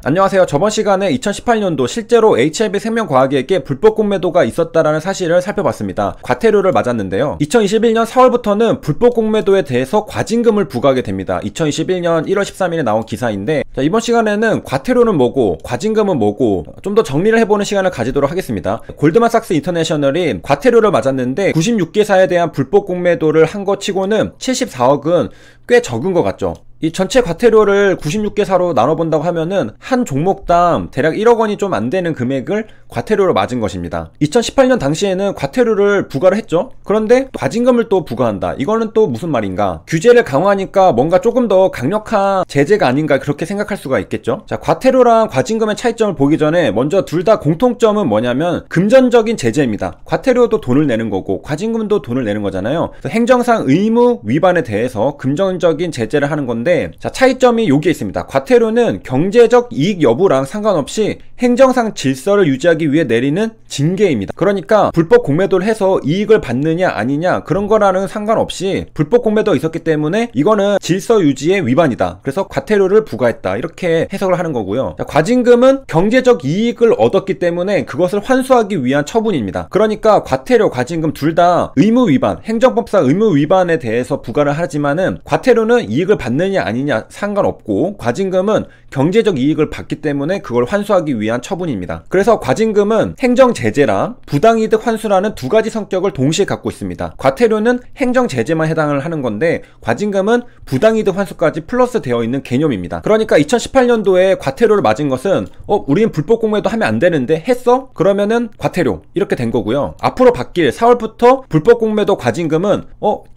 안녕하세요. 저번 시간에 2018년도 실제로 HLB생명과학에게 불법 공매도가 있었다라는 사실을 살펴봤습니다. 과태료를 맞았는데요. 2021년 4월부터는 불법 공매도에 대해서 과징금을 부과하게 됩니다. 2021년 1월 13일에 나온 기사인데, 자, 이번 시간에는 과태료는 뭐고 과징금은 뭐고 좀 더 정리를 해보는 시간을 가지도록 하겠습니다. 골드만삭스 인터내셔널이 과태료를 맞았는데 96개사에 대한 불법 공매도를 한 것 치고는 74억은 꽤 적은 것 같죠. 이 전체 과태료를 96개사로 나눠본다고 하면은 한 종목당 대략 1억 원이 좀 안 되는 금액을 과태료로 맞은 것입니다. 2018년 당시에는 과태료를 부과를 했죠. 그런데 과징금을 또 부과한다. 이거는 또 무슨 말인가? 규제를 강화하니까 뭔가 조금 더 강력한 제재가 아닌가, 그렇게 생각할 수가 있겠죠. 자, 과태료랑 과징금의 차이점을 보기 전에 먼저 둘 다 공통점은 뭐냐면 금전적인 제재입니다. 과태료도 돈을 내는 거고 과징금도 돈을 내는 거잖아요. 그래서 행정상 의무 위반에 대해서 금전적인 제재를 하는 건데, 자, 차이점이 여기에 있습니다. 과태료는 경제적 이익 여부랑 상관없이 행정상 질서를 유지하기 위해 내리는 징계입니다. 그러니까 불법 공매도를 해서 이익을 받느냐 아니냐 그런 거랑은 상관없이 불법 공매도가 있었기 때문에 이거는 질서 유지의 위반이다. 그래서 과태료를 부과했다. 이렇게 해석을 하는 거고요. 자, 과징금은 경제적 이익을 얻었기 때문에 그것을 환수하기 위한 처분입니다. 그러니까 과태료, 과징금 둘 다 의무 위반, 행정법상 의무 위반에 대해서 부과를 하지만은 과태료는 이익을 받느냐 아니냐 상관없고 과징금은 경제적 이익을 받기 때문에 그걸 환수하기 위한 처분입니다. 그래서 과징금은 행정제재랑 부당이득 환수라는 두 가지 성격을 동시에 갖고 있습니다. 과태료는 행정제재만 해당을 하는 건데 과징금은 부당이득 환수까지 플러스 되어 있는 개념입니다. 그러니까 2018년도에 과태료를 맞은 것은 우리는 불법 공매도 하면 안 되는데 했어? 그러면은 과태료, 이렇게 된 거고요. 앞으로 바뀔 4월부터 불법 공매도 과징금은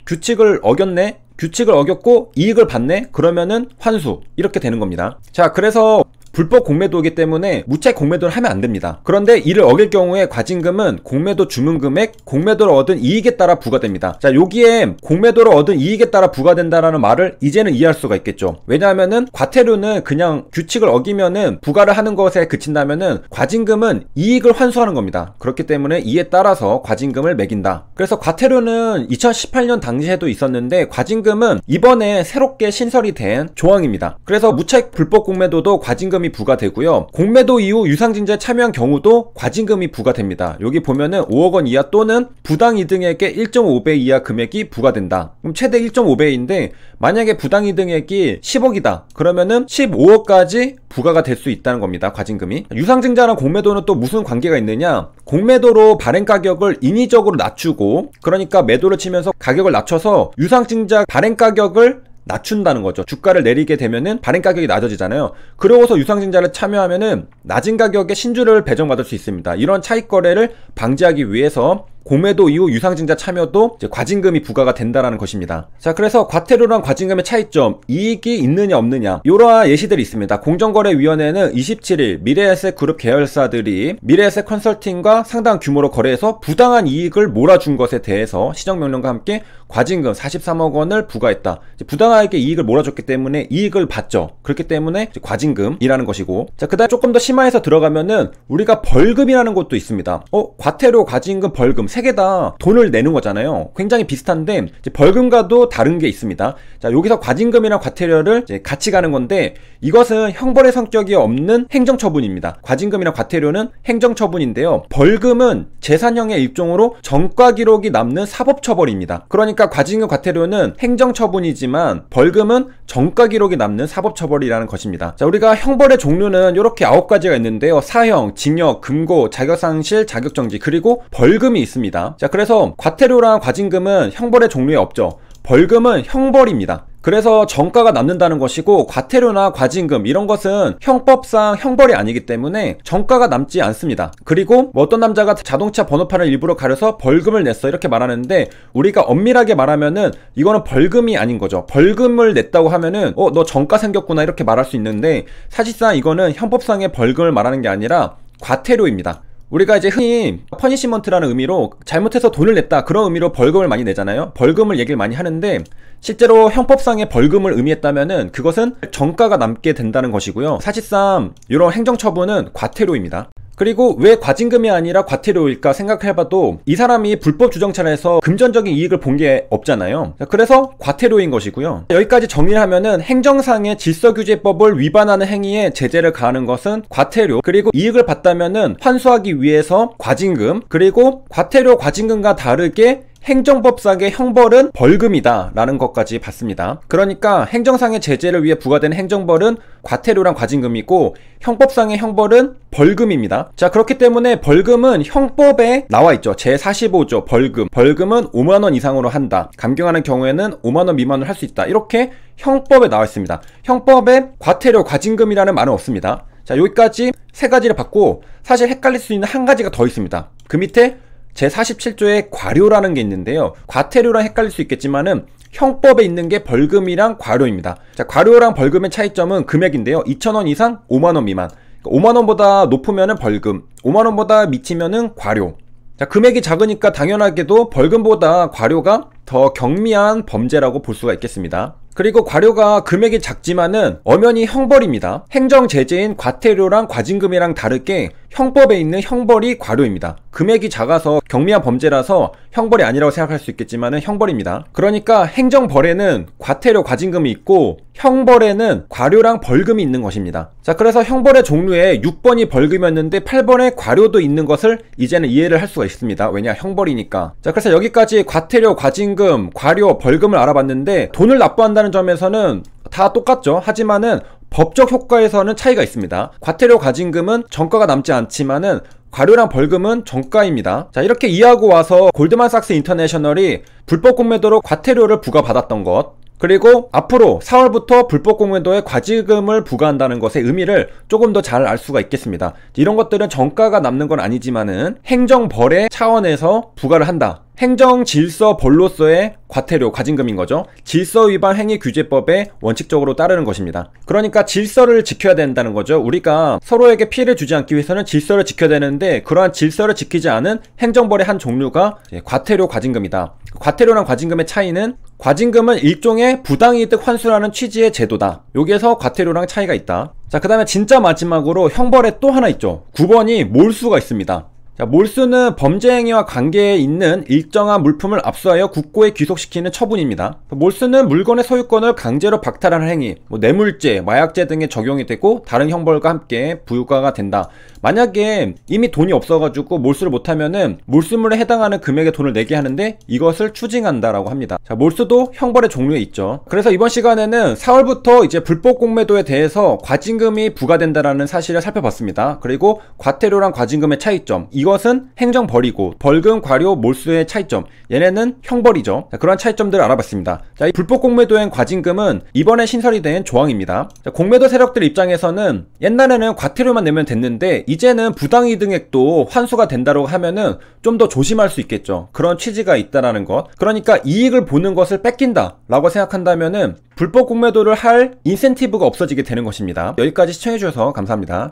규칙을 어겼네? 규칙을 어겼고 이익을 받네? 그러면은 환수, 이렇게 되는 겁니다. 자, 그래서 불법 공매도이기 때문에 무채 공매도를 하면 안 됩니다. 그런데 이를 어길 경우에 과징금은 공매도 주문 금액, 공매도를 얻은 이익에 따라 부과됩니다. 자, 여기에 공매도를 얻은 이익에 따라 부과된다라는 말을 이제는 이해할 수가 있겠죠. 왜냐하면은 과태료는 그냥 규칙을 어기면은 부과를 하는 것에 그친다면은 과징금은 이익을 환수하는 겁니다. 그렇기 때문에 이에 따라서 과징금을 매긴다. 그래서 과태료는 2018년 당시에도 있었는데 과징금은 이번에 새롭게 신설이 된 조항입니다. 그래서 무채 불법 공매도도 과징금 부과되고요. 공매도 이후 유상증자에 참여한 경우도 과징금이 부과됩니다. 여기 보면은 5억 원 이하 또는 부당이득액의 1.5배 이하 금액이 부과된다. 그럼 최대 1.5배인데 만약에 부당이득액이 10억이다. 그러면은 15억까지 부과가 될 수 있다는 겁니다. 과징금이. 유상증자랑 공매도는 또 무슨 관계가 있느냐? 공매도로 발행 가격을 인위적으로 낮추고, 그러니까 매도를 치면서 가격을 낮춰서 유상증자 발행 가격을 낮춘다는 거죠. 주가를 내리게 되면은 발행 가격이 낮아지잖아요. 그러고서 유상증자를 참여하면은 낮은 가격에 신주를 배정받을 수 있습니다. 이런 차익 거래를 방지하기 위해서 공매도 이후 유상증자 참여도 이제 과징금이 부과가 된다라는 것입니다. 자, 그래서 과태료랑 과징금의 차이점, 이익이 있느냐 없느냐, 이러한 예시들이 있습니다. 공정거래위원회는 27일 미래에셋 그룹 계열사들이 미래에셋 컨설팅과 상당한 규모로 거래해서 부당한 이익을 몰아준 것에 대해서 시정명령과 함께 과징금 43억 원을 부과했다. 부당하게 이익을 몰아줬기 때문에 이익을 받죠. 그렇기 때문에 과징금이라는 것이고, 자, 그 다음 조금 더 심화해서 들어가면은 우리가 벌금이라는 것도 있습니다. 과태료, 과징금, 벌금 세 개 다 돈을 내는 거잖아요. 굉장히 비슷한데 이제 벌금과도 다른 게 있습니다. 자, 여기서 과징금이랑 과태료를 이제 같이 가는 건데 이것은 형벌의 성격이 없는 행정처분입니다. 과징금이랑 과태료는 행정처분인데요. 벌금은 재산형의 일종으로 전과 기록이 남는 사법처벌입니다. 그러니까 과징금, 과태료는 행정처분이지만 벌금은 전과 기록이 남는 사법처벌이라는 것입니다. 자, 우리가 형벌의 종류는 이렇게 9가지가 있는데요. 사형, 징역, 금고, 자격상실, 자격정지, 그리고 벌금이 있습니다. 자, 그래서 과태료랑 과징금은 형벌의 종류에 없죠. 벌금은 형벌입니다. 그래서 전과가 남는다는 것이고 과태료나 과징금 이런 것은 형법상 형벌이 아니기 때문에 전과가 남지 않습니다. 그리고 어떤 남자가 자동차 번호판을 일부러 가려서 벌금을 냈어, 이렇게 말하는데 우리가 엄밀하게 말하면은 이거는 벌금이 아닌 거죠. 벌금을 냈다고 하면은 너 전과 생겼구나, 이렇게 말할 수 있는데 사실상 이거는 형법상의 벌금을 말하는 게 아니라 과태료입니다. 우리가 이제 흔히 퍼니시먼트라는 의미로 잘못해서 돈을 냈다, 그런 의미로 벌금을 많이 내잖아요. 벌금을 얘기를 많이 하는데 실제로 형법상의 벌금을 의미했다면은 그것은 전과가 남게 된다는 것이고요. 사실상 이런 행정처분은 과태료입니다. 그리고 왜 과징금이 아니라 과태료일까 생각해봐도 이 사람이 불법 주정차를 해서 금전적인 이익을 본 게 없잖아요. 그래서 과태료인 것이고요. 여기까지 정리를 하면은 행정상의 질서규제법을 위반하는 행위에 제재를 가하는 것은 과태료, 그리고 이익을 봤다면은 환수하기 위해서 과징금, 그리고 과태료 과징금과 다르게 행정법상의 형벌은 벌금이다 라는 것까지 봤습니다. 그러니까 행정상의 제재를 위해 부과되는 행정벌은 과태료랑 과징금이고 형법상의 형벌은 벌금입니다. 자, 그렇기 때문에 벌금은 형법에 나와있죠. 제45조 벌금. 벌금은 5만원 이상으로 한다. 감경하는 경우에는 5만원 미만으로 할 수 있다. 이렇게 형법에 나와있습니다. 형법에 과태료 과징금이라는 말은 없습니다. 자, 여기까지 세 가지를 봤고 사실 헷갈릴 수 있는 한 가지가 더 있습니다. 그 밑에 제47조에 과료라는 게 있는데요. 과태료랑 헷갈릴 수 있겠지만은 형법에 있는 게 벌금이랑 과료입니다. 자, 과료랑 벌금의 차이점은 금액인데요. 2,000원 이상 5만원 미만. 5만원보다 높으면은 벌금, 5만원보다 미치면은 과료. 자, 금액이 작으니까 당연하게도 벌금보다 과료가 더 경미한 범죄라고 볼 수가 있겠습니다. 그리고 과료가 금액이 작지만은 엄연히 형벌입니다. 행정제재인 과태료랑 과징금이랑 다르게 형법에 있는 형벌이 과료입니다. 금액이 작아서 경미한 범죄라서 형벌이 아니라고 생각할 수 있겠지만은 형벌입니다. 그러니까 행정벌에는 과태료 과징금이 있고 형벌에는 과료랑 벌금이 있는 것입니다. 자, 그래서 형벌의 종류에 6번이 벌금이었는데 8번에 과료도 있는 것을 이제는 이해를 할 수가 있습니다. 왜냐, 형벌이니까. 자, 그래서 여기까지 과태료, 과징금, 과료, 벌금을 알아봤는데 돈을 납부한다는 점에서는 다 똑같죠. 하지만은 법적 효과에서는 차이가 있습니다. 과태료, 과징금은 전과가 남지 않지만은 과료랑 벌금은 전과입니다. 자, 이렇게 이해하고 와서 골드만삭스 인터내셔널이 불법 공매도로 과태료를 부과받았던 것, 그리고 앞으로 4월부터 불법 공매도에 과징금을 부과한다는 것의 의미를 조금 더 잘 알 수가 있겠습니다. 이런 것들은 전과가 남는 건 아니지만은 행정벌의 차원에서 부과를 한다. 행정질서벌로서의 과태료, 과징금인 거죠. 질서위반행위규제법에 원칙적으로 따르는 것입니다. 그러니까 질서를 지켜야 된다는 거죠. 우리가 서로에게 피해를 주지 않기 위해서는 질서를 지켜야 되는데 그러한 질서를 지키지 않은 행정벌의 한 종류가 과태료, 과징금이다. 과태료랑 과징금의 차이는 과징금은 일종의 부당이득 환수라는 취지의 제도다. 여기에서 과태료랑 차이가 있다. 자, 그 다음에 진짜 마지막으로 형벌에 또 하나 있죠. 9번이 몰수가 있습니다. 자, 몰수는 범죄 행위와 관계에 있는 일정한 물품을 압수하여 국고에 귀속시키는 처분입니다. 몰수는 물건의 소유권을 강제로 박탈하는 행위, 뇌물죄, 마약죄 등에 적용이 되고 다른 형벌과 함께 부과가 된다. 만약에 이미 돈이 없어가지고 몰수를 못하면은 몰수물에 해당하는 금액의 돈을 내게 하는데 이것을 추징한다라고 합니다. 자, 몰수도 형벌의 종류에 있죠. 그래서 이번 시간에는 4월부터 이제 불법 공매도에 대해서 과징금이 부과된다라는 사실을 살펴봤습니다. 그리고 과태료랑 과징금의 차이점, 이것은 행정벌이고 벌금, 과료, 몰수의 차이점, 얘네는 형벌이죠. 자, 그런 차이점들을 알아봤습니다. 자, 이 불법 공매도행 과징금은 이번에 신설이 된 조항입니다. 자, 공매도 세력들 입장에서는 옛날에는 과태료만 내면 됐는데 이제는 부당이득액도 환수가 된다고 하면은 좀 더 조심할 수 있겠죠. 그런 취지가 있다라는 것. 그러니까 이익을 보는 것을 뺏긴다 라고 생각한다면은 불법 공매도를 할 인센티브가 없어지게 되는 것입니다. 여기까지 시청해주셔서 감사합니다.